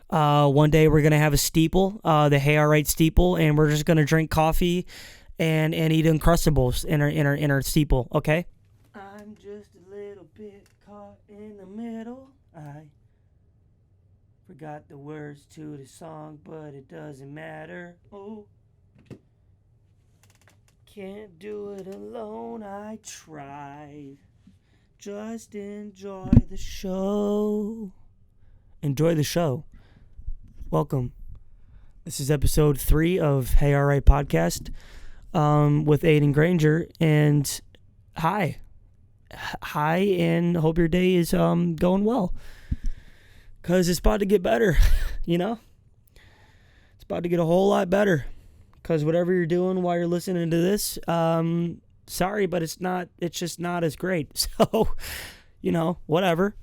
One day we're gonna have a steeple, the Hey Alright steeple, and we're just gonna drink coffee and eat Uncrustables in our steeple. Okay. I'm just a little bit caught in the middle. I forgot the words to the song, but it doesn't matter. Oh, can't do it alone. I tried. Just enjoy the show. Enjoy the show. Welcome. This is episode 3 of Hey Alright Podcast with Aidan Granger. And hi, and hope your day is going well. Because it's about to get better, you know? It's about to get a whole lot better. Because whatever you're doing while you're listening to this, sorry, but it's just not as great. So, you know, whatever.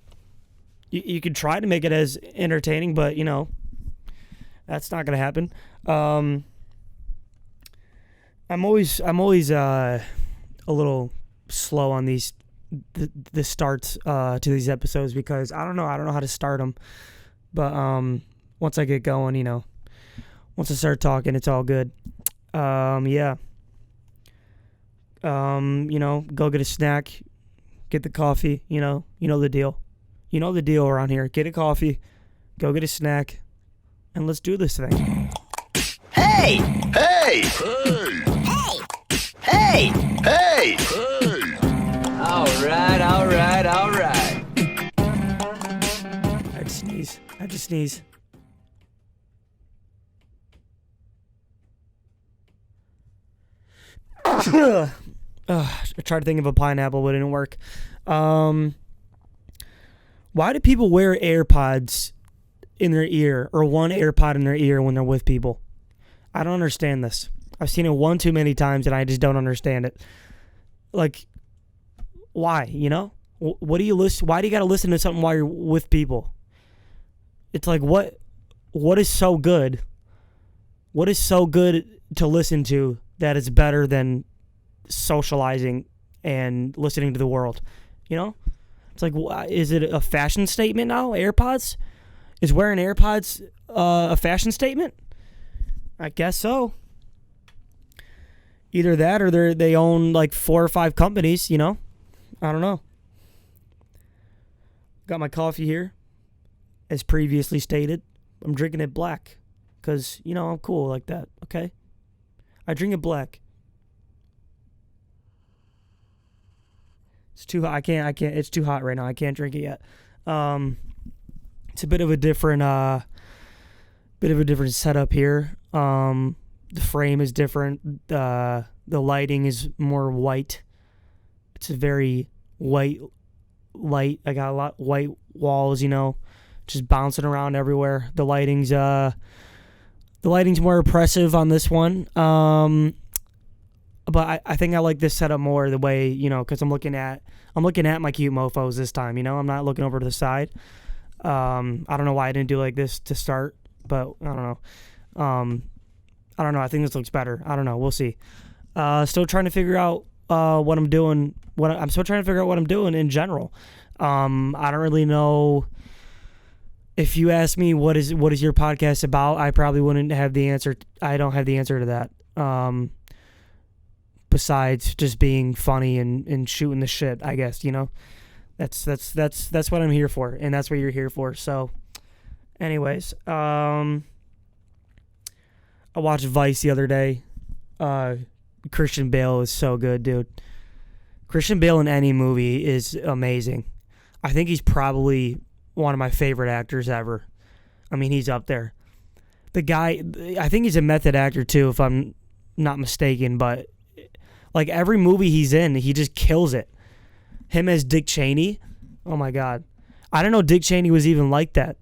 You could try to make it as entertaining, but, you know, that's not going to happen. I'm always a little slow on the starts to these episodes because I don't know how to start them. But once I get going, you know, once I start talking, it's all good. Yeah. You know, go get a snack, get the coffee, you know the deal. You know the deal around here. Get a coffee, go get a snack, and let's do this thing. Hey! Hey! Hey! Hey! Hey! Hey! All right. I had to sneeze. I tried to think of a pineapple, but it didn't work. Why do people wear AirPods in their ear or one AirPod in their ear when they're with people? I don't understand this. I've seen it one too many times, and I just don't understand it. Like, why? You know, what do you listen? Why do you got to listen to something while you're with people? It's like what is so good? What is so good to listen to that is better than socializing and listening to the world? You know, it's like, is it a fashion statement now? AirPods? Is wearing AirPods a fashion statement? I guess so. Either that or they own like 4 or 5 companies, you know? I don't know. Got my coffee here, as previously stated. I'm drinking it black because, you know, I'm cool like that, okay? I drink it black. It's too hot. I can't. It's too hot right now. I can't drink it yet. It's a bit of a different setup here. The frame is different. The lighting is more white. It's a very white light. I got a lot white walls, you know, just bouncing around everywhere. The lighting's more oppressive on this one. But I think I like this setup more the way, you know, because I'm looking at my cute mofos this time, you know. I'm not looking over to the side. I don't know why I didn't do like this to start, but I don't know. I don't know. I think this looks better. I don't know. We'll see. Still trying to figure out what I'm doing. I'm still trying to figure out what I'm doing in general. I don't really know. If you ask me what is your podcast about, I probably wouldn't have the answer. I don't have the answer to that. Besides just being funny and shooting the shit, I guess, you know. That's what I'm here for, and that's what you're here for. So, anyways, I watched Vice the other day. Christian Bale is so good, dude. Christian Bale in any movie is amazing. I think he's probably one of my favorite actors ever. I mean, he's up there. The guy, I think he's a method actor too, if I'm not mistaken, but like every movie he's in, he just kills it. Him as Dick Cheney, oh my God. I didn't know Dick Cheney was even like that.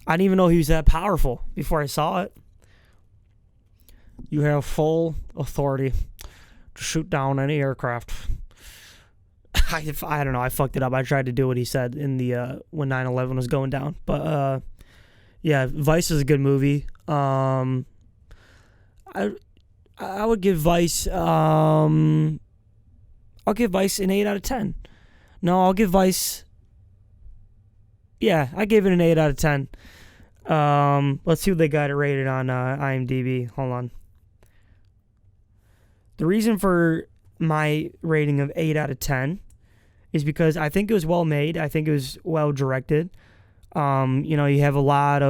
I didn't even know he was that powerful before I saw it. You have full authority to shoot down any aircraft. I don't know. I fucked it up. I tried to do what he said in the when 9/11 was going down. But yeah, Vice is a good movie. I would give Vice I'll give Vice an 8 out of 10. No, I'll give Vice, yeah, I gave it an 8 out of 10. Let's see what they got it rated on IMDb. Hold on. The reason for my rating of 8 out of 10 is because I think it was well made. I think it was well directed. You have a lot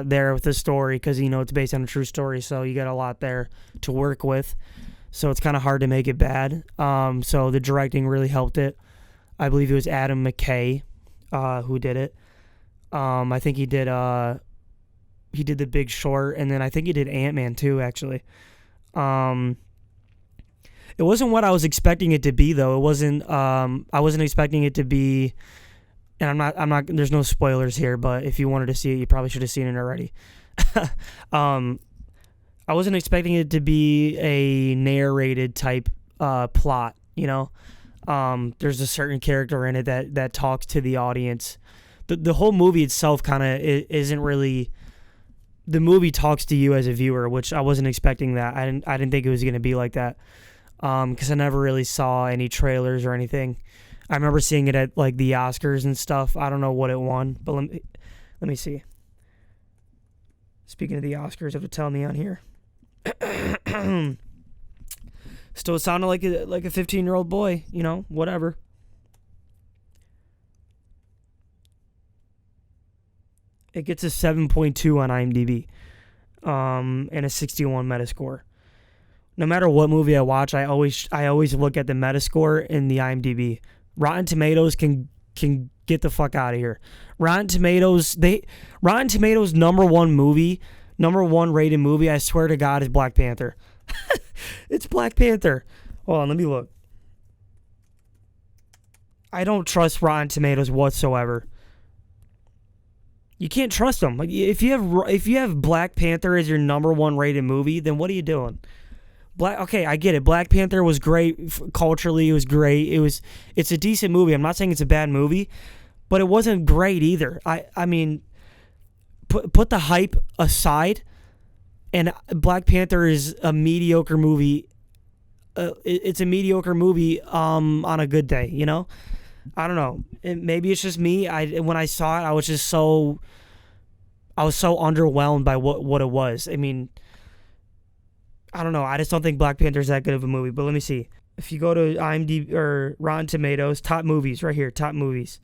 there with the story because it's based on a true story, so you got a lot there to work with. So it's kind of hard to make it bad. So the directing really helped it. I believe it was Adam McKay who did it. I think he did The Big Short, and then I think he did Ant-Man too, actually. It wasn't what I was expecting it to be, though. It wasn't. I wasn't expecting it to be, and I'm not. There's no spoilers here, but if you wanted to see it, you probably should have seen it already. I wasn't expecting it to be a narrated type plot. There's a certain character in it that talks to the audience. The whole movie itself kind of isn't really. The movie talks to you as a viewer, which I wasn't expecting that. I didn't think it was going to be like that, because I never really saw any trailers or anything. I remember seeing it at like the Oscars and stuff. I don't know what it won, but let me see. Speaking of the Oscars, have to tell me on here. Still, it sounded like a 15-year-old boy. Whatever. It gets a 7.2 on IMDb, and a 61 Metascore. No matter what movie I watch, I always look at the Metascore and the IMDb. Rotten Tomatoes can get the fuck out of here. Rotten Tomatoes number one rated movie, I swear to God, is Black Panther. It's Black Panther. Hold on, let me look. I don't trust Rotten Tomatoes whatsoever. You can't trust them. Like, if you have Black Panther as your number one rated movie, then what are you doing? Okay, I get it. Black Panther was great culturally. It was great. It's a decent movie. I'm not saying it's a bad movie, but it wasn't great either. I mean, put the hype aside, and Black Panther is a mediocre movie. It's a mediocre movie on a good day. I don't know. Maybe it's just me. When I saw it, I was so underwhelmed by what it was. I mean, I don't know. I just don't think Black Panther is that good of a movie. But let me see. If you go to IMDb or Rotten Tomatoes, top movies right here, top movies.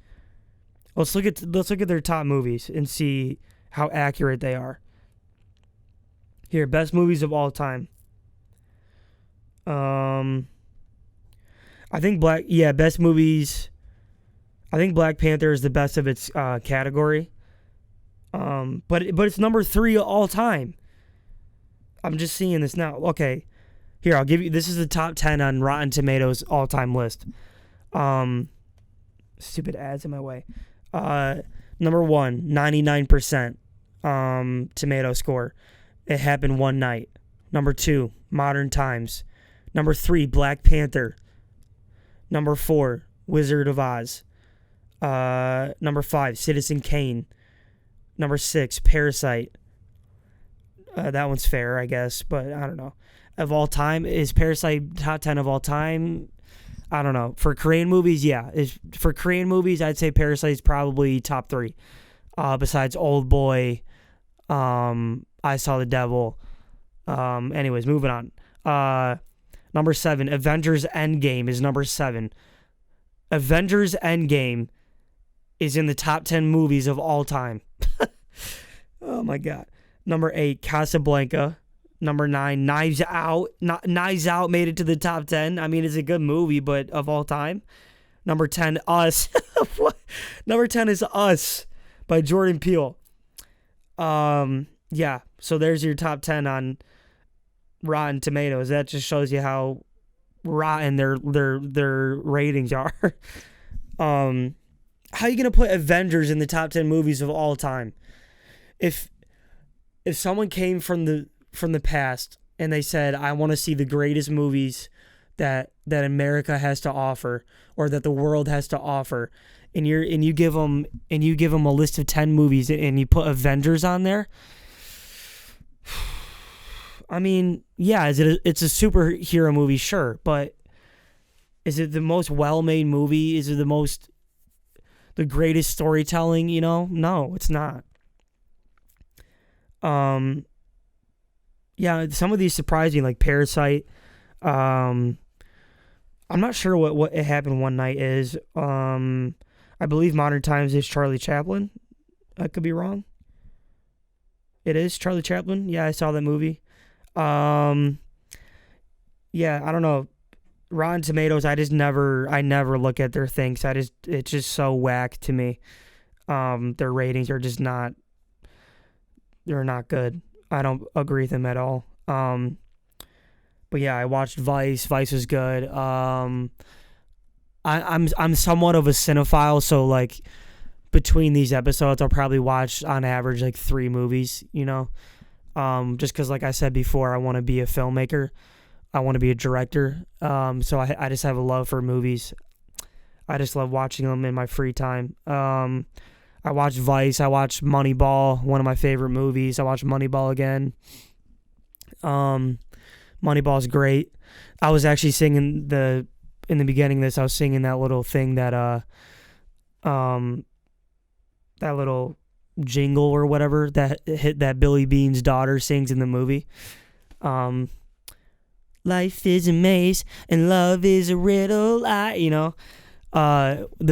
Let's look at their top movies and see how accurate they are. Here, best movies of all time. I think best movies. I think Black Panther is the best of its category. But it's number 3 all time. I'm just seeing this now. Okay, here, I'll give you. This is the top 10 on Rotten Tomatoes all time list. Stupid ads in my way. Number 1, 99% tomato score. It Happened One Night. Number 2, Modern Times. Number 3, Black Panther. Number 4, Wizard of Oz. Number 5, Citizen Kane. Number 6, Parasite. That one's fair, I guess, but I don't know. Of all time, is Parasite top 10 of all time? I don't know. For Korean movies, yeah. For Korean movies, I'd say Parasite's probably top 3. Besides Old Boy, I Saw the Devil. Anyways, moving on. Number 7, Avengers Endgame is number 7. Avengers Endgame is in the top 10 movies of all time. Oh my God. Number 8, Casablanca. Number 9, Knives Out. Knives Out made it to the top 10. I mean, it's a good movie, but of all time. Number 10, Us. Number 10 is Us by Jordan Peele. Yeah, so there's your top 10 on Rotten Tomatoes. That just shows you how rotten their ratings are. How are you gonna put Avengers in the top 10 movies of all time? If someone came from the past and they said, I want to see the greatest movies that America has to offer or that the world has to offer, and you give them a list of 10 movies and you put Avengers on there. I mean, yeah, it's a superhero movie, sure, but is it the most well-made movie? Is it the greatest storytelling? No, it's not. Yeah, some of these surprised me, like Parasite. Um, I'm not sure what It Happened One Night is. I believe Modern Times is Charlie Chaplin. I could be wrong. It is Charlie Chaplin. Yeah, I saw that movie. Um, yeah, I don't know. Rotten Tomatoes, I never look at their things. It's just so whack to me. Their ratings are just not, they're not good. I don't agree with them at all. But yeah, I watched Vice. Vice was good. I'm somewhat of a cinephile, so like between these episodes, I'll probably watch on average like 3 movies. Just because, like I said before, I want to be a filmmaker. I want to be a director. So I just have a love for movies. I just love watching them in my free time. I watched Vice. I watched Moneyball, one of my favorite movies. I watched Moneyball again. Moneyball's great. I was actually singing in the beginning of this. I was singing that little thing that that little jingle or whatever that Billy Bean's daughter sings in the movie. Life is a maze and love is a riddle. The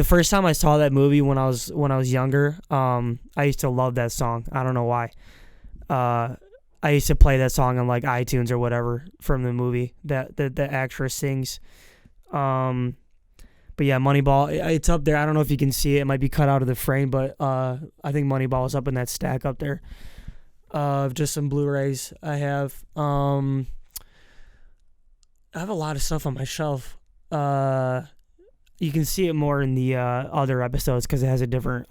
first time I saw that movie when I was younger, I used to love that song. I don't know why. I used to play that song on like iTunes or whatever from the movie that the actress sings. But yeah, Moneyball, it's up there. I don't know if you can see it. It might be cut out of the frame, but I think Moneyball is up in that stack up there of just some Blu-rays I have. I have a lot of stuff on my shelf. You can see it more in the other episodes because it has a different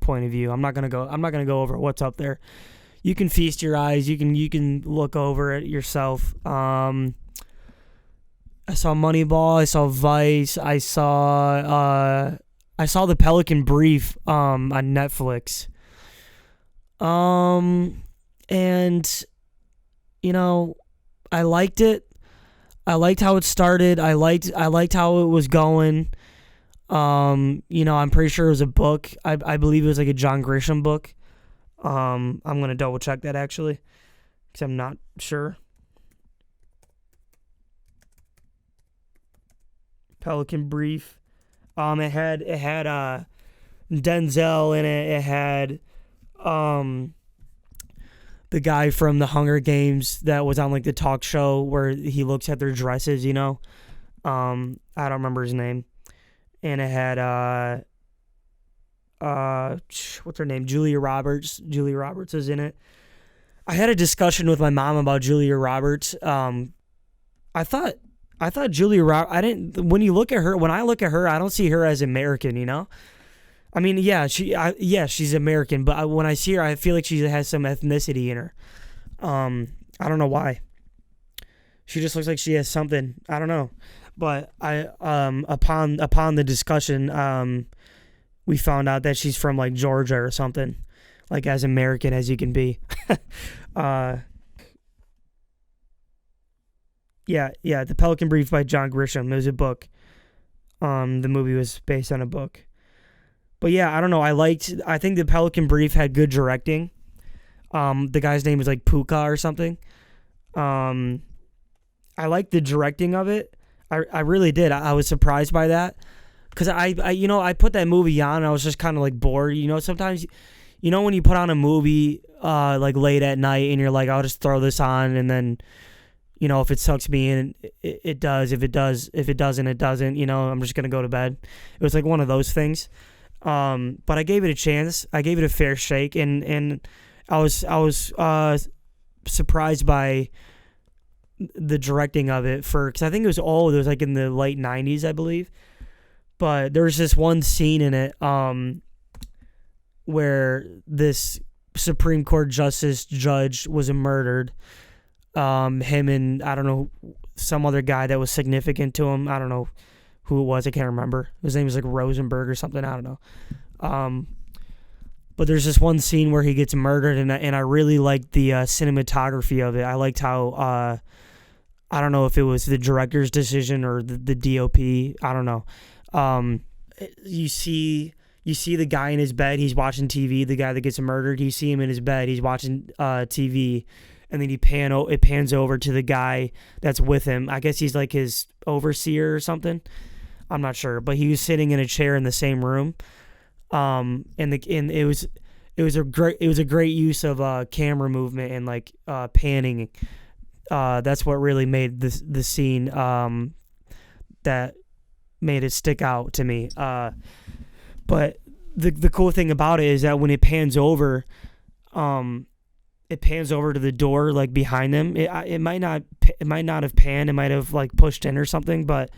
point of view. I'm not gonna go over what's up there. You can feast your eyes. You can look over it yourself. I saw Moneyball. I saw Vice. I saw the Pelican Brief on Netflix. And I liked it. I liked how it started. I liked how it was going. I'm pretty sure it was a book. I believe it was like a John Grisham book. I'm gonna double check that actually, because I'm not sure. Pelican Brief. It had Denzel in it. It had the guy from the Hunger Games that was on like the talk show where he looks at their dresses, I don't remember his name. And it had what's her name? Julia Roberts. Julia Roberts is in it. I had a discussion with my mom about Julia Roberts. I thought Julia Roberts, when I look at her, I don't see her as American, I mean, yeah, she's American, but when I see her, I feel like she has some ethnicity in her. I don't know why. She just looks like she has something. I don't know. But upon the discussion, we found out that she's from like Georgia or something, like as American as you can be. Yeah, The Pelican Brief by John Grisham. It was a book. The movie was based on a book. But yeah, I don't know. I think The Pelican Brief had good directing. The guy's name was like Puka or something. I liked the directing of it. I really did. I was surprised by that. Because I put that movie on and I was just kind of like bored. Sometimes, when you put on a movie like late at night and you're like, I'll just throw this on, and then, if it sucks me in, it does. If it doesn't, it doesn't. I'm just going to go to bed. It was like one of those things. But I gave it a chance. I gave it a fair shake, and I was surprised by the directing of it because I think it was old. It was like in the late 90s, I believe. But there was this one scene in it where this Supreme Court justice judge was murdered. Him and, I don't know, some other guy that was significant to him. I don't know who it was. I can't remember. His name was like Rosenberg or something. I don't know. But there's this one scene where he gets murdered, and I really liked the cinematography of it. I liked how, I don't know if it was the director's decision or the DOP. I don't know. You see you see the guy in his bed, he's watching TV, the guy that gets murdered, you see him in his bed, he's watching TV, and then it pans over to the guy that's with him. I guess he's like his overseer or something. I'm not sure, but he was sitting in a chair in the same room. And it was a great use of camera movement and like panning. That's what really made the scene that made it stick out to me. But the cool thing about it is that when it pans over to the door like behind them. It might not have panned. It might have like pushed in or something, but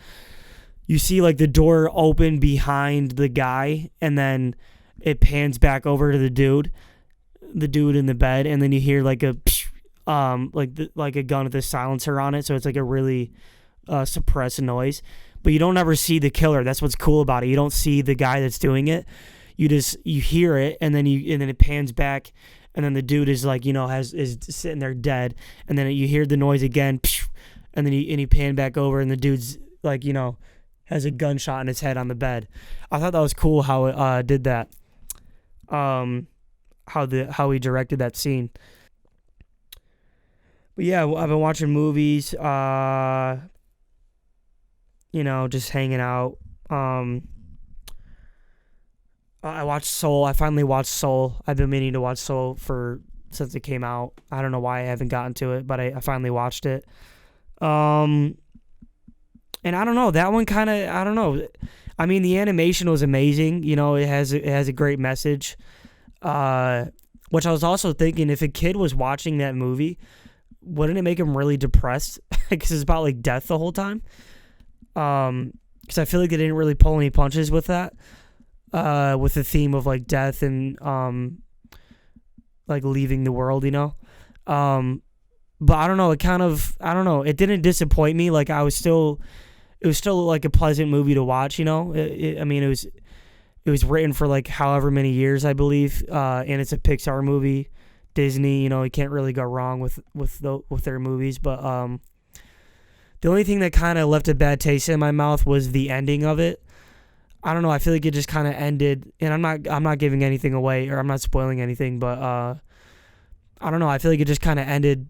you see like the door open behind the guy, and then it pans back over to the dude in the bed, and then you hear like a like a gun with a silencer on it, so it's like a really suppressed noise. But you don't ever see the killer. That's what's cool about it. You don't see the guy that's doing it. You hear it, and then it pans back, and then the dude is like, is sitting there dead, and then you hear the noise again, and then he pan back over, and the dude's like, has a gunshot in his head on the bed. I thought that was cool how it did that. How he directed that scene. But yeah, I've been watching movies, just hanging out. I watched Soul. I finally watched Soul. I've been meaning to watch Soul since it came out. I don't know why I haven't gotten to it, but I finally watched it. And I don't know, that one kind of, I don't know. I mean, the animation was amazing. It has a great message. Which I was also thinking, if a kid was watching that movie, wouldn't it make him really depressed? Because it's about like death the whole time. Because I feel like they didn't really pull any punches with that. With the theme of like death and like leaving the world, But I don't know, it didn't disappoint me. Like it was still like a pleasant movie to watch, it was written for like however many years, I believe, and it's a Pixar movie, Disney, you can't really go wrong with their movies. But the only thing that kind of left a bad taste in my mouth was the ending of it. I don't know, I feel like it just kind of ended, and I'm not giving anything away, or I'm not spoiling anything, but I don't know, I feel like it just kind of ended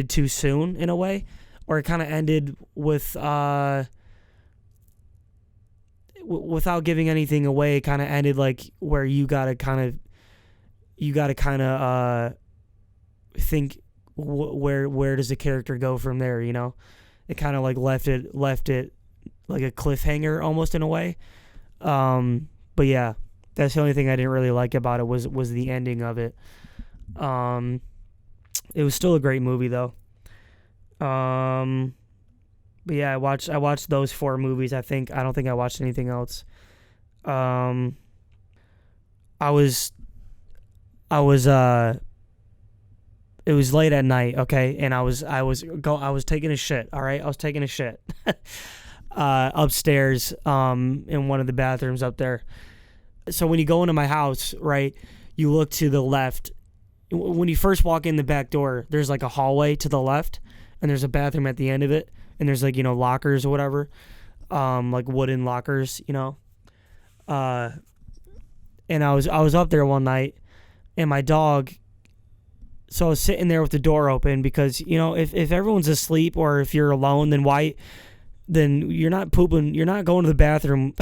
too soon in a way, or it kind of ended with without giving anything away. It kind of ended like where you gotta kind of think where does the character go from there, It kind of like left it like a cliffhanger almost in a way. But yeah, that's the only thing I didn't really like about it was the ending of it. It was still a great movie though. But yeah, I watched those 4 movies. I don't think I watched anything else. It was late at night, okay, and I was taking a shit, all right? I was taking a shit. Upstairs, in one of the bathrooms up there. So when you go into my house, right, you look to the left. When you first walk in the back door, there's like a hallway to the left, and there's a bathroom at the end of it, and there's like, lockers or whatever, like wooden lockers, And I was up there one night, and my dog. So I was sitting there with the door open because, if everyone's asleep or if you're alone, then you're not pooping. You're not going to the bathroom.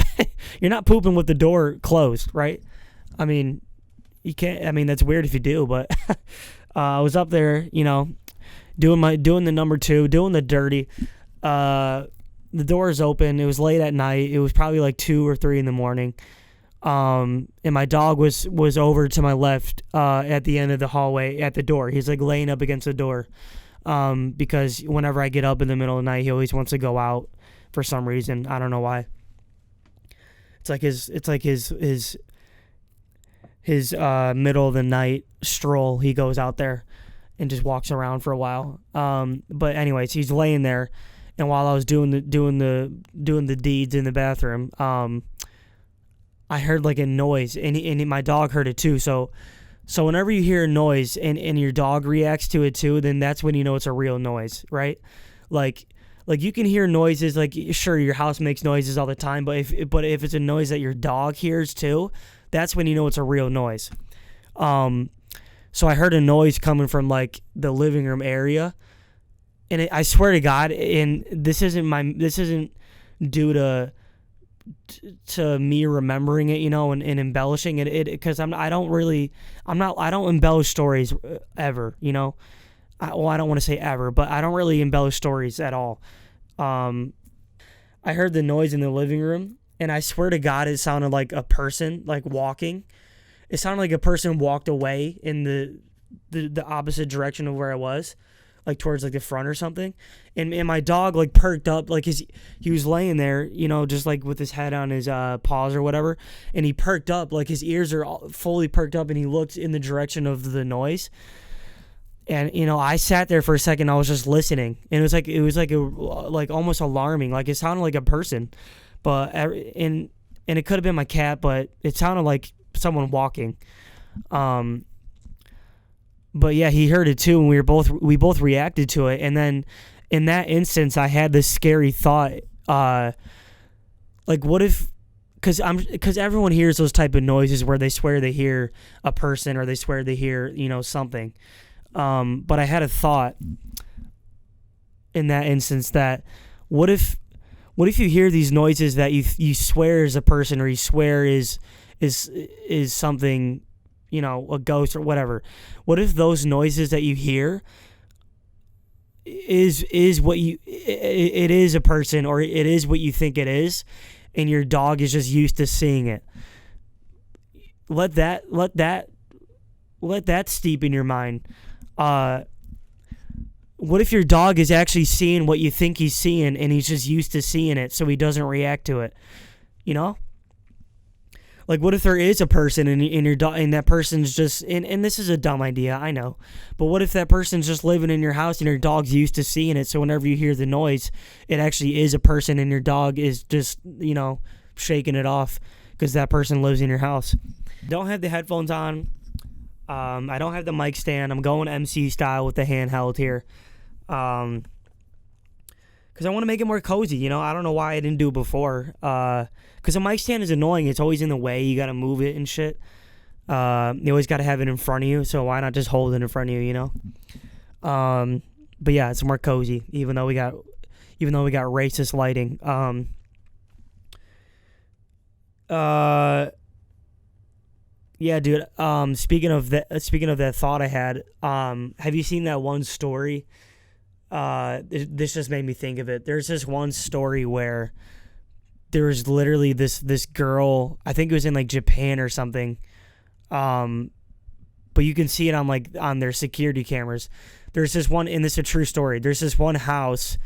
You're not pooping with the door closed, right? I mean, you can't. I mean, that's weird if you do, but I was up there, doing the number 2, doing the dirty. The door is open. It was late at night. It was probably like 2 or 3 in the morning. And my dog was over to my left, at the end of the hallway at the door. He's like laying up against the door. Because whenever I get up in the middle of the night, he always wants to go out for some reason. I don't know why. It's like his middle of the night stroll. He goes out there and just walks around for a while. But anyways, he's laying there, and while I was doing the deeds in the bathroom, I heard like a noise, and my dog heard it too. So whenever you hear a noise and your dog reacts to it too, then that's when you know it's a real noise, right? Like you can hear noises, like sure, your house makes noises all the time, but if it's a noise that your dog hears too, That's when you know it's a real noise. So I heard a noise coming from like the living room area, and I swear to God, and this isn't due to me remembering it, and embellishing it because I don't embellish stories ever, I don't want to say ever, but I don't really embellish stories at all. I heard the noise in the living room, and I swear to God, it sounded like a person like walking. It sounded like a person walked away in the opposite direction of where I was, like towards like the front or something. And my dog like perked up, like he was laying there, just like with his head on his paws or whatever. And he perked up, like his ears are fully perked up, and he looked in the direction of the noise. And, I sat there for a second. I was just listening, and it was like almost alarming. Like it sounded like a person, but, and it could have been my cat, but it sounded like someone walking. But yeah, he heard it too, and we both reacted to it. And then in that instance, I had this scary thought, like what if, because everyone hears those type of noises where they swear they hear a person or they swear they hear something. But I had a thought in that instance that what if you hear these noises that you swear is a person or you swear is something, a ghost or whatever. What if those noises that you hear is what it is a person, or it is what you think it is, and your dog is just used to seeing it? Let that steep in your mind. What if your dog is actually seeing what you think he's seeing, and he's just used to seeing it, so he doesn't react to it? Like, what if there is a person and your dog, and that person's just, and this is a dumb idea, I know, but what if that person's just living in your house and your dog's used to seeing it, so whenever you hear the noise, it actually is a person, and your dog is just, shaking it off because that person lives in your house? Don't have the headphones on. I don't have the mic stand. I'm going MC style with the handheld here. Because I want to make it more cozy, I don't know why I didn't do it before. Because a mic stand is annoying. It's always in the way. You got to move it and shit. You always got to have it in front of you, so why not just hold it in front of you, But yeah, it's more cozy, even though we got racist lighting. Yeah, dude. Speaking of that thought I had, have you seen that one story? This just made me think of it. There's this one story where there was literally this girl. I think it was in like Japan or something. But you can see it on their security cameras. There's this one, and this is a true story. There's this one house,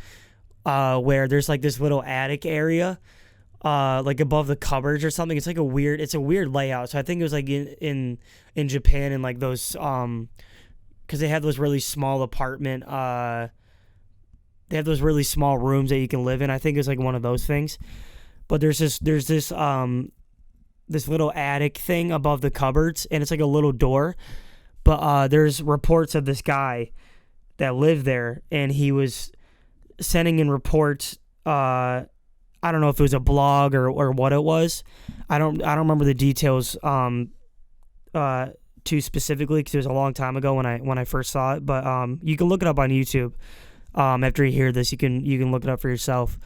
where there's like this little attic area, like above the cupboards or something. It's a weird layout. So I think it was like in Japan, and like those, because they have those really small apartment, they have those really small rooms that you can live in. I think it's like one of those things. But there's this little attic thing above the cupboards, and it's like a little door. But there's reports of this guy that lived there, and he was sending in reports. I don't know if it was a blog or what it was. I don't remember the details too specifically, because it was a long time ago when I first saw it. But you can look it up on YouTube. After you hear this, you can look it up for yourself.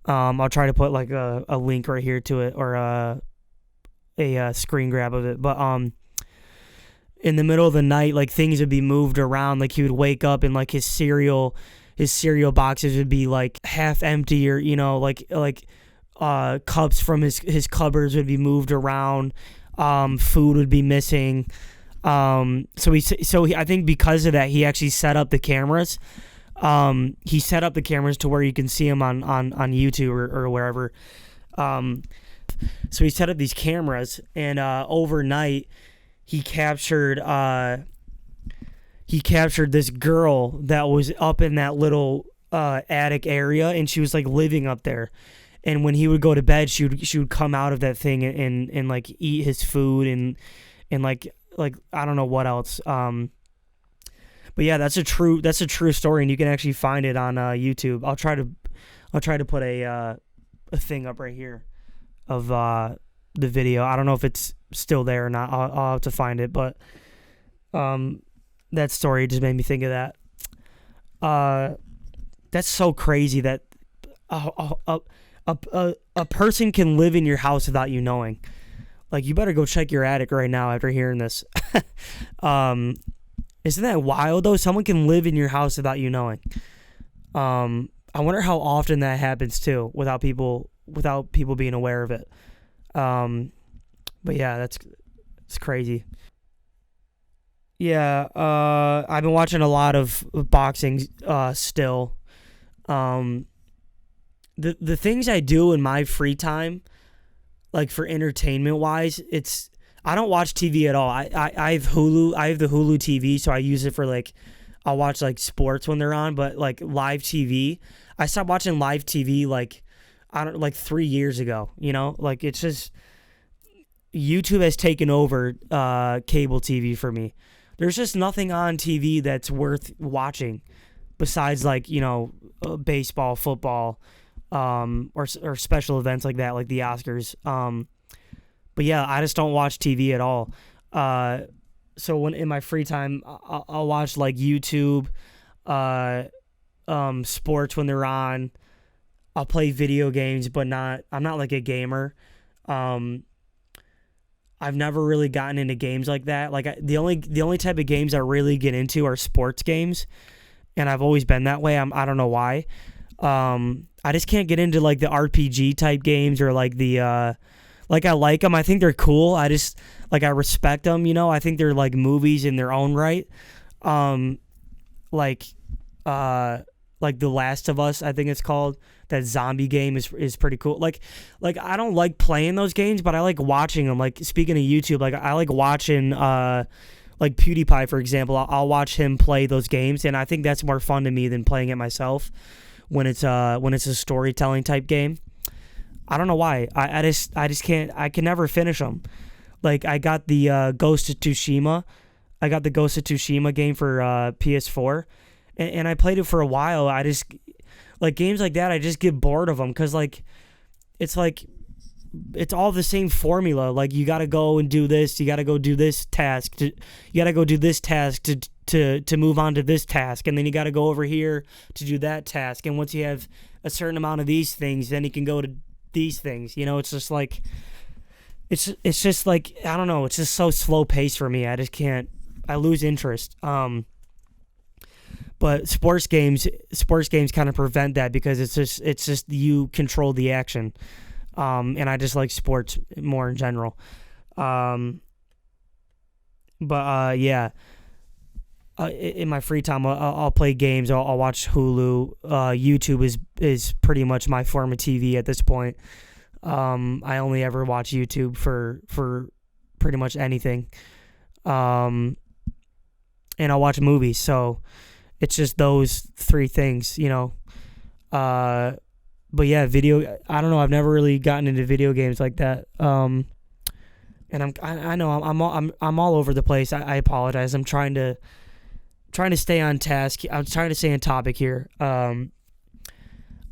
I'll try to put like a link right here to it, or a screen grab of it. But in the middle of the night, like things would be moved around. Like he would wake up and like his cereal boxes would be like half empty, or like cups from his cupboards would be moved around. Food would be missing. I think because of that, he actually set up the cameras. He set up the cameras to where you can see him on YouTube or wherever. So he set up these cameras, and overnight he captured this girl that was up in that little attic area, and she was like living up there. And when he would go to bed, she would come out of that thing and like eat his food and like I don't know what else. But yeah, that's a true story, and you can actually find it on YouTube. I'll try to put a thing up right here of the video. I don't know if it's still there or not. I'll have to find it, but that story just made me think of that. That's so crazy that a person can live in your house without you knowing. Like, you better go check your attic right now after hearing this. Isn't that wild, though? Someone can live in your house without you knowing. I wonder how often that happens, too, without people being aware of it. But, yeah, it's crazy. Yeah, I've been watching a lot of boxing still. The things I do in my free time, like for entertainment wise, I don't watch TV at all. I have Hulu. I have the Hulu TV, so I use it for like, I'll watch like sports when they're on, but like live TV, I stopped watching live TV like 3 years ago. You know, like it's just YouTube has taken over cable TV for me. There's just nothing on TV that's worth watching besides like, you know, baseball, football, or special events like that, like the Oscars. But yeah, I just don't watch TV at all. So when in my free time, I'll watch like YouTube, sports when they're on. I'll play video games, but I'm not like a gamer. I've never really gotten into games like that. Like the only type of games I really get into are sports games, and I've always been that way. I don't know why. I just can't get into like the RPG type games or like the like I like them. I think they're cool. I just like I respect them. You know, I think they're like movies in their own right. Like The Last of Us, I think it's called. That zombie game is pretty cool. Like I don't like playing those games, but I like watching them. Like speaking of YouTube, like I like watching like PewDiePie, for example. I'll watch him play those games, and I think that's more fun to me than playing it myself when it's a storytelling type game. I don't know why. I just can't. I can never finish them. Like I got the Ghost of Tsushima. I got the Ghost of Tsushima game for PS4, and I played it for a while. I just like games like that. I just get bored of them because like it's all the same formula. Like you got to go and do this. You got to go do this task. You got to go do this task to move on to this task, and then you got to go over here to do that task. And once you have a certain amount of these things, then you can go to these things. You know, it's just like it's just like I don't know. It's just so slow paced for me. I just can't. I lose interest. But sports games kind of prevent that because it's just you control the action. And I just like sports more in general. Yeah. In my free time, I'll play games. I'll watch Hulu. YouTube is pretty much my form of TV at this point. I only ever watch YouTube for pretty much anything. And I'll watch movies. So it's just those three things, you know. But yeah, I don't know. I've never really gotten into video games like that. And I know I'm all over the place. I apologize. I'm trying to stay on task. I'm trying to stay on topic here. I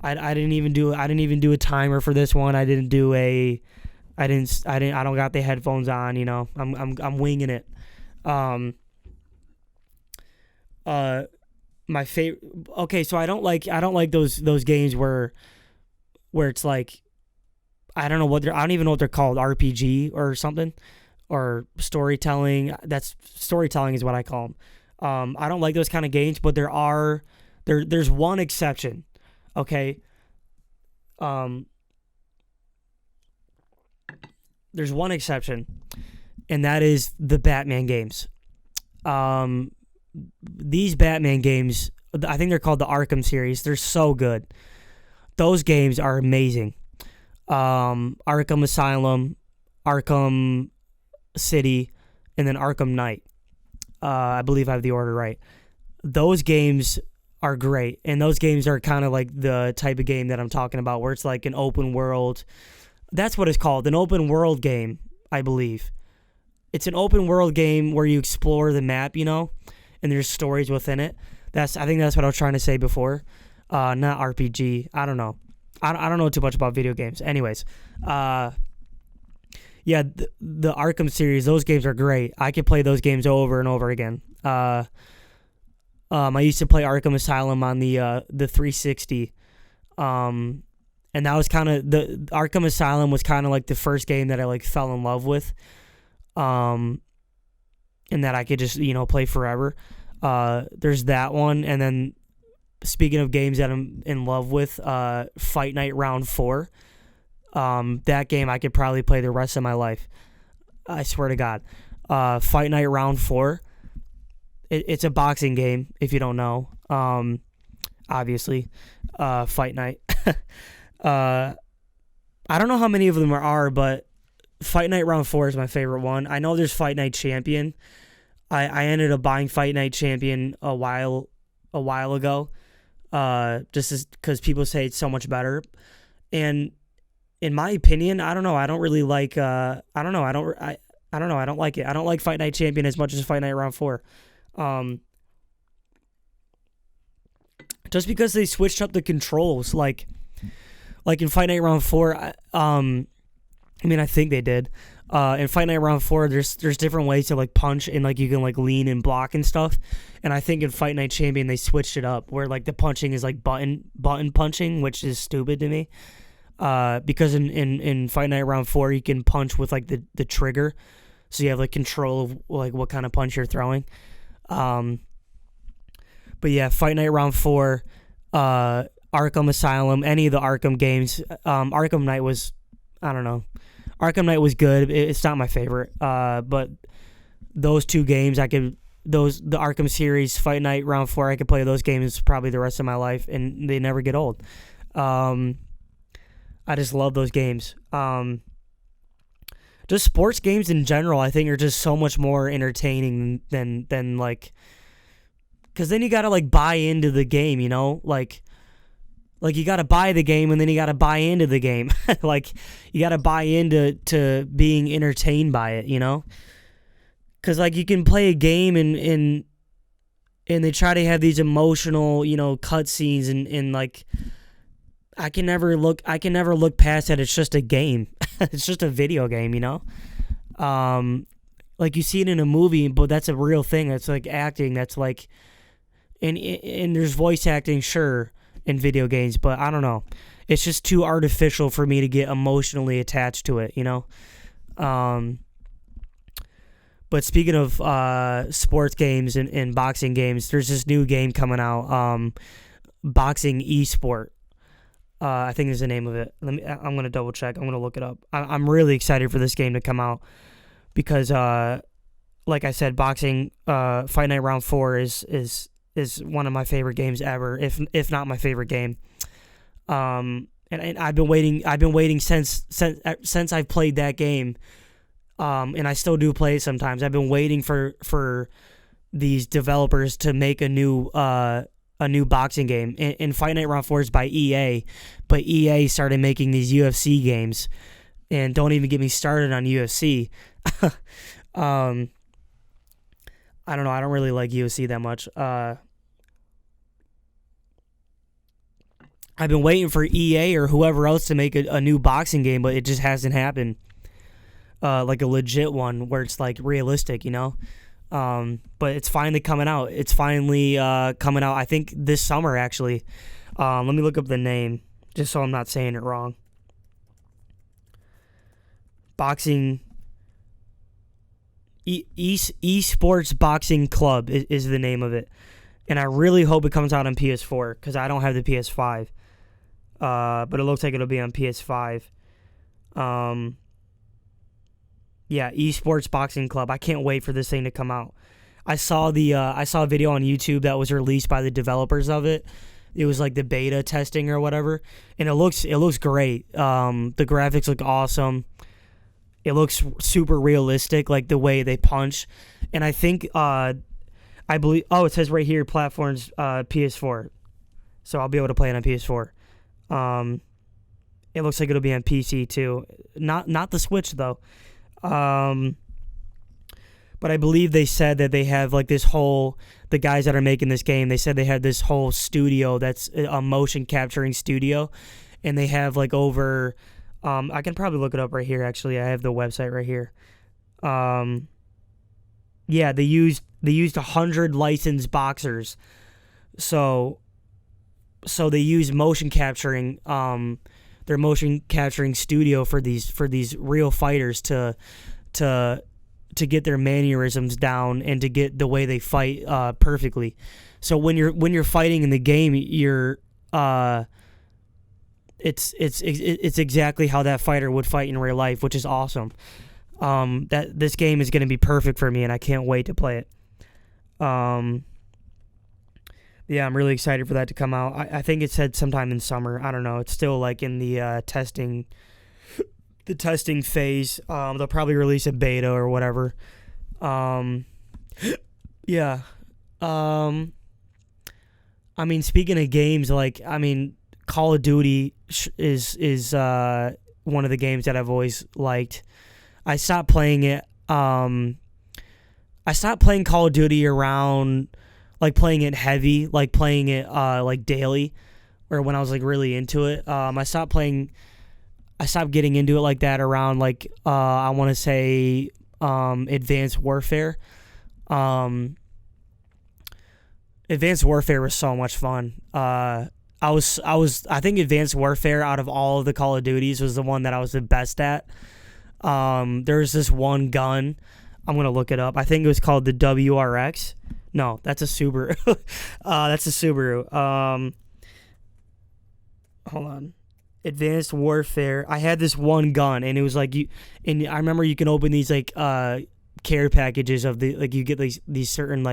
didn't even do a timer for this one. I don't got the headphones on, you know. I'm winging it. My favorite. Okay, so I don't like those games where it's like I don't even know what they're called, RPG or something, or storytelling. Storytelling is what I call them. I don't like those kind of games, but there's one exception. Okay. There's one exception, and that is the Batman games. These Batman games, I think they're called the Arkham series. They're so good. Those games are amazing. Arkham Asylum, Arkham City, and then Arkham Knight. I believe I have the order right. Those games are great, and those games are kind of like the type of game that I'm talking about, where it's like an open world. That's what it's called, an open world game, I believe. It's an open world game where you explore the map, you know, and there's stories within it. I think that's what I was trying to say before. Not RPG. I don't know. I don't know too much about video games. Anyways, yeah, Yeah, the Arkham series, those games are great. I could play those games over and over again. I used to play Arkham Asylum on the 360. And that was kind of the Arkham Asylum was kind of like the first game that I like fell in love with. And that I could just, play forever. There's that one, and then speaking of games that I'm in love with, Fight Night Round 4. That game I could probably play the rest of my life. I swear to God. Fight Night Round 4. It's a boxing game, if you don't know. Obviously. Fight Night. I don't know how many of them there are, but Fight Night Round 4 is my favorite one. I know there's Fight Night Champion. I ended up buying Fight Night Champion a while ago. Just because people say it's so much better. And in my opinion, I don't know. I don't really like. I don't know. I don't like it. I don't like Fight Night Champion as much as Fight Night Round 4. Just because they switched up the controls, like in Fight Night Round 4. I think they did. In Fight Night Round 4, there's different ways to like punch, and like you can like lean and block and stuff. And I think in Fight Night Champion they switched it up where like the punching is like button punching, which is stupid to me. Because in Fight Night Round 4 you can punch with like the trigger, so you have like control of like what kind of punch you're throwing. But yeah, Fight Night Round 4, Arkham Asylum, any of the Arkham games. Arkham Knight was, I don't know. Arkham Knight was good. It's not my favorite. But those two games, the Arkham series, Fight Night Round 4, I could play those games probably the rest of my life, and they never get old. I just love those games. Just sports games in general, I think, are just so much more entertaining than like, because then you gotta like buy into the game, like you gotta buy the game, and then you gotta buy into the game. Like you gotta buy into being entertained by it, because like you can play a game and they try to have these emotional, cutscenes and like. I can never look past that. It's just a game. It's just a video game, like you see it in a movie, but that's a real thing. That's like acting. That's like, and there's voice acting, sure, in video games, but I don't know. It's just too artificial for me to get emotionally attached to it, But speaking of sports games and boxing games, there's this new game coming out, Boxing Esport. I think is the name of it. I'm gonna double check. I'm gonna look it up. I'm really excited for this game to come out because, like I said, boxing, Fight Night Round 4 is one of my favorite games ever, if not my favorite game. And I've been waiting since I've played that game. And I still do play it sometimes. I've been waiting for these developers to make a new boxing game. And Fight Night Round 4 is by EA, but EA started making these UFC games, and don't even get me started on UFC. I don't know. I don't really like UFC that much. I've been waiting for EA or whoever else to make a new boxing game, but it just hasn't happened. Like a legit one where it's like realistic, But it's finally coming out. It's finally coming out, I think, this summer, actually. Let me look up the name, just so I'm not saying it wrong. Boxing... Esports Boxing Club is the name of it. And I really hope it comes out on PS4, because I don't have the PS5. But it looks like it'll be on PS5. Yeah, Esports Boxing Club. I can't wait for this thing to come out. I saw a video on YouTube that was released by the developers of it. It was like the beta testing or whatever, and it looks great. The graphics look awesome. It looks super realistic, like the way they punch. And I think I believe it says right here platforms PS4. So I'll be able to play it on PS4. It looks like it'll be on PC too. Not the Switch though. But I believe they said that they have like this whole, the guys that are making this game, they said they had this whole studio that's a motion capturing studio, and they have like over I can probably look it up right here. Actually, I have the website right here. Yeah, they used 100 licensed boxers. So they use motion capturing, their motion capturing studio for these real fighters to get their mannerisms down and to get the way they fight perfectly. So when you're fighting in the game, you're it's exactly how that fighter would fight in real life, which is awesome. That this game is going to be perfect for me, and I can't wait to play it. Yeah, I'm really excited for that to come out. I think it said sometime in summer. I don't know. It's still like in the testing phase. They'll probably release a beta or whatever. Yeah. I mean, speaking of games, Call of Duty is one of the games that I've always liked. I stopped playing it. I stopped playing Call of Duty around, playing it heavy, playing it daily, or when I was really into it. I stopped getting into it like that around I want to say Advanced Warfare. Advanced Warfare was so much fun. I think Advanced Warfare out of all of the Call of Duties was the one that I was the best at. There's this one gun. I'm going to look it up. I think it was called the WRX. No, that's a Subaru. That's a Subaru. Hold on. Advanced Warfare. I had this one gun, and it was and I remember you can open these care packages of the you get these certain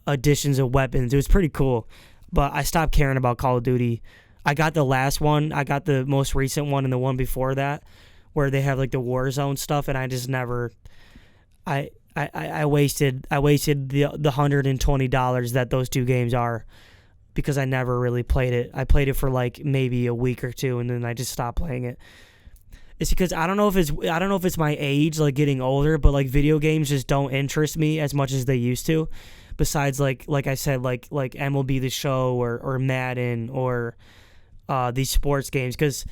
additions of weapons. It was pretty cool, but I stopped caring about Call of Duty. I got the last one. I got the most recent one and the one before that, where they have the Warzone stuff, and I just never. I wasted the $120 that those two games are, because I never really played it. I played it for maybe a week or two, and then I just stopped playing it. It's because I don't know if it's my age, getting older, but video games just don't interest me as much as they used to. Besides like I said, like MLB The Show or Madden or these sports games, because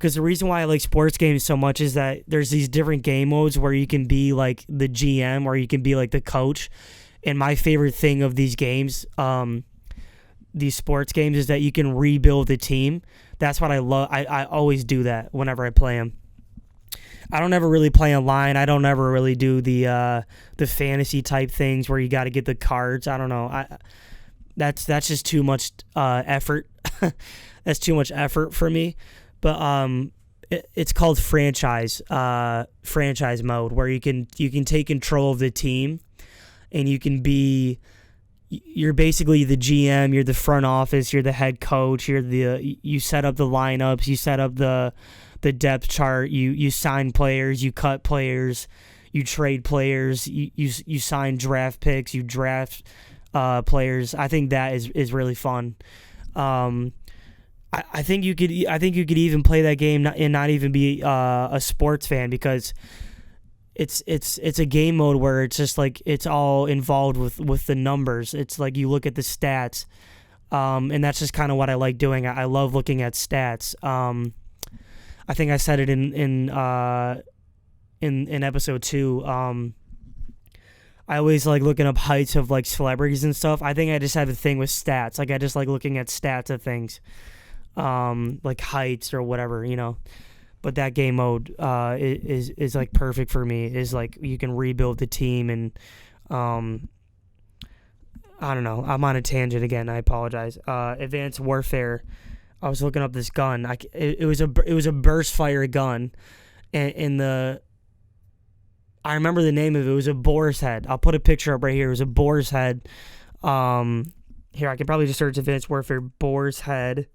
the reason why I like sports games so much is that there's these different game modes where you can be the GM or you can be the coach. And my favorite thing of these games, these sports games, is that you can rebuild the team. That's what I love. I always do that whenever I play them. I don't ever really play online. I don't ever really do the fantasy type things where you got to get the cards. I don't know. That's just too much effort. That's too much effort for me. But it's called franchise mode, where you can take control of the team, and you're basically the GM, you're the front office, you're the head coach, you set up the lineups, you set up the depth chart, you sign players, you cut players, you trade players, you sign draft picks, you draft players. I think that is really fun. I think you could even play that game and not even be a sports fan, because it's a game mode where it's just it's all involved with the numbers. It's you look at the stats, and that's just kind of what I like doing. I love looking at stats. I think I said it in episode 2. I always like looking up heights of celebrities and stuff. I think I just have a thing with stats. I just like looking at stats of things, heights or whatever, But that game mode is perfect for me. Is you can rebuild the team, and I don't know. I'm on a tangent again. I apologize. Advanced Warfare. I was looking up this gun. It was a burst fire gun, and I remember the name of it. It was a boar's head. I'll put a picture up right here. It was a boar's head. Here, I could probably just search Advanced Warfare boar's head.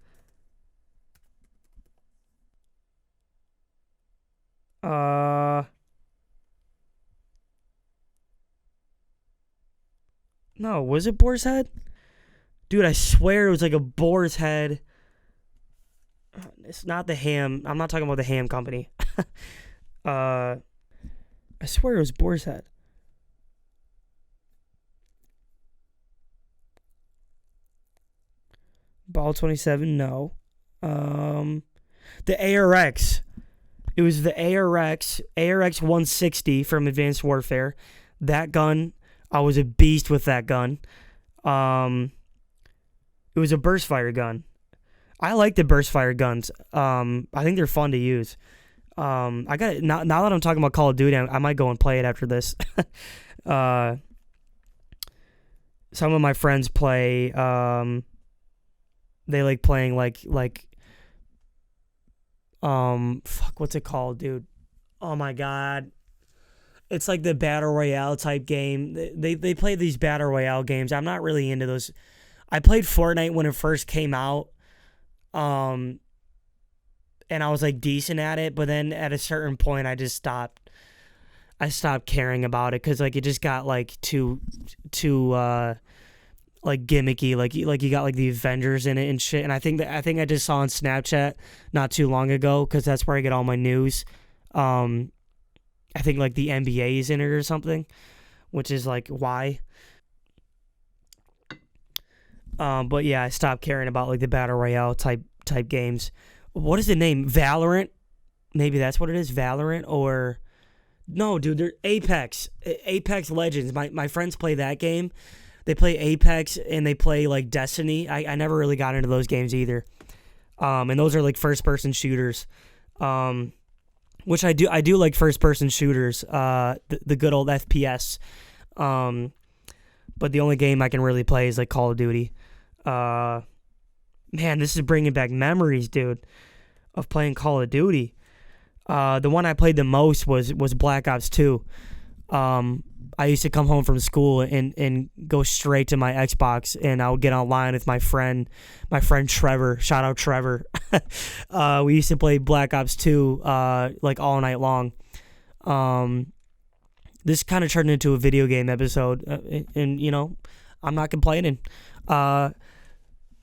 No, was it boar's head? Dude, I swear it was a boar's head. It's not the ham. I'm not talking about the ham company. I swear it was boar's head. Ball 27, no. The ARX. It was the ARX 160 from Advanced Warfare. That gun, I was a beast with that gun. It was a burst fire gun. I like the burst fire guns. I think they're fun to use. I got it now that I'm talking about Call of Duty. I might go and play it after this. Some of my friends play. They like playing what's it called, dude? Oh my god, it's like the battle royale type game. They play these battle royale games. I'm not really into those. I played Fortnite when it first came out. And I was like decent at it, but then at a certain point I just stopped. I stopped caring about it because like it just got like too like gimmicky. Like you got like the Avengers in it and shit. And I think I just saw on Snapchat not too long ago because that's where I get all my news. I think like the NBA is in it or something, which is like why. But yeah, I stopped caring about like the battle royale type games. What is the name? Valorant? Maybe that's what it is. Valorant or no, dude. They're Apex Legends. My friends play that game. They play Apex and they play like Destiny. I never really got into those games either. And those are like first person shooters. Which I do like first person shooters. The good old FPS. But the only game I can really play is like Call of Duty. Man, this is bringing back memories, dude, of playing Call of Duty. The one I played the most was Black Ops 2. I used to come home from school and go straight to my Xbox, and I would get online with my friend Trevor. Shout out Trevor. We used to play Black Ops 2 like all night long. This kind of turned into a video game episode, and you know, I'm not complaining.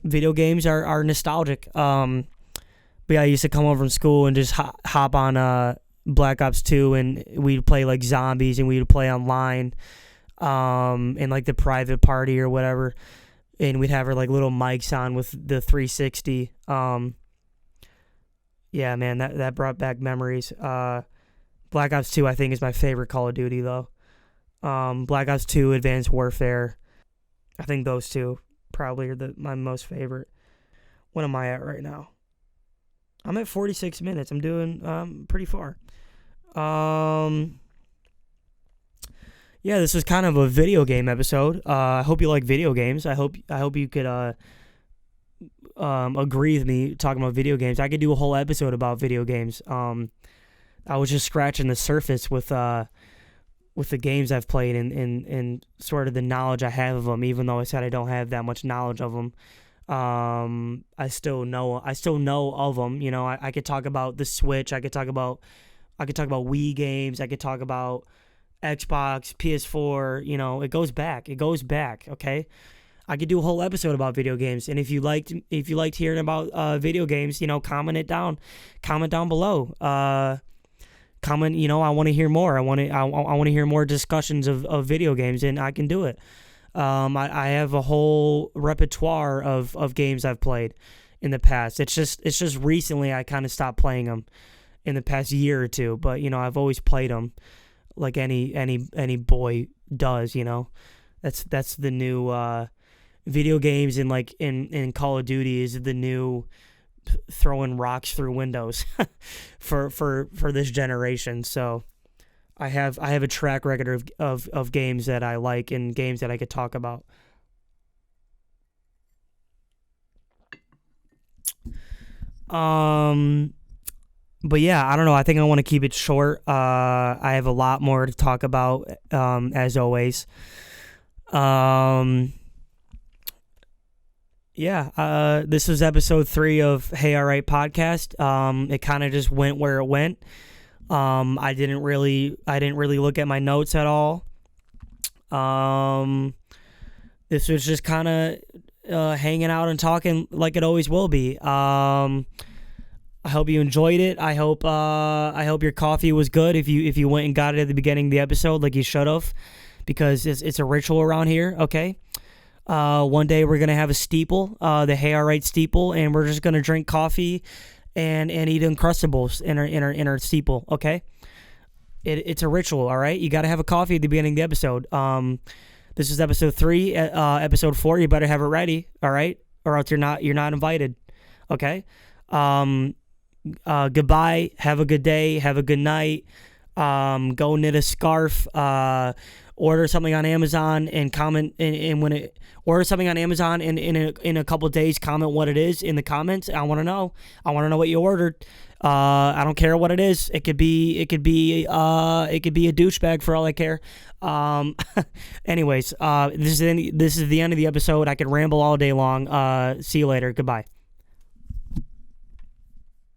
Video games are nostalgic. But yeah, I used to come home from school and just hop on Black Ops 2, and we'd play like zombies, and we'd play online, in like the private party or whatever, and we'd have our like little mics on with the 360. Yeah, man, that brought back memories. Black Ops 2, I think, is my favorite Call of Duty, though. Black Ops 2, Advanced Warfare. I think those two probably are my most favorite. What am I at right now? I'm at 46 minutes. I'm doing pretty far. Yeah, this was kind of a video game episode. I hope you like video games. I hope you could agree with me talking about video games. I could do a whole episode about video games. I was just scratching the surface with the games I've played and sort of the knowledge I have of them, even though I said I don't have that much knowledge of them. I still know of them. You know, I could talk about the Switch. I could talk about Wii games. I could talk about Xbox, PS4. You know, it goes back. Okay. I could do a whole episode about video games, and if you liked hearing about video games, you know, comment down below. Comment, you know, I want to hear more. I want to hear more discussions of video games, and I can do it. I have a whole repertoire of games I've played in the past. It's just recently I kind of stopped playing them in the past year or two, but you know, I've always played them like any boy does, you know. That's the new video games, and like in Call of Duty is the new throwing rocks through windows for this generation. So I have a track record of games that I like and games that I could talk about. But yeah, I don't know. I think I want to keep it short. I have a lot more to talk about, as always. This was episode 3 of Hey Alright Podcast. It kind of just went where it went. I didn't really look at my notes at all. This was just kind of hanging out and talking like it always will be. I hope you enjoyed it. I hope your coffee was good if you went and got it at the beginning of the episode like you should have, because it's a ritual around here, okay? One day we're going to have a steeple, the Hey Alright steeple, and we're just going to drink coffee and eat Uncrustables in her steeple. Okay, it's a ritual. All right, you got to have a coffee at the beginning of the episode. This is episode 3. Episode 4, you better have it ready. All right, or else you're not invited. Okay. Goodbye. Have a good day. Have a good night. Go knit a scarf. Order something on Amazon and comment. And when it order something on Amazon and in a couple of days, comment what it is in the comments. I want to know. I want to know what you ordered. I don't care what it is. It could be a douchebag for all I care. Anyways, this is the end of the episode. I could ramble all day long. See you later. Goodbye.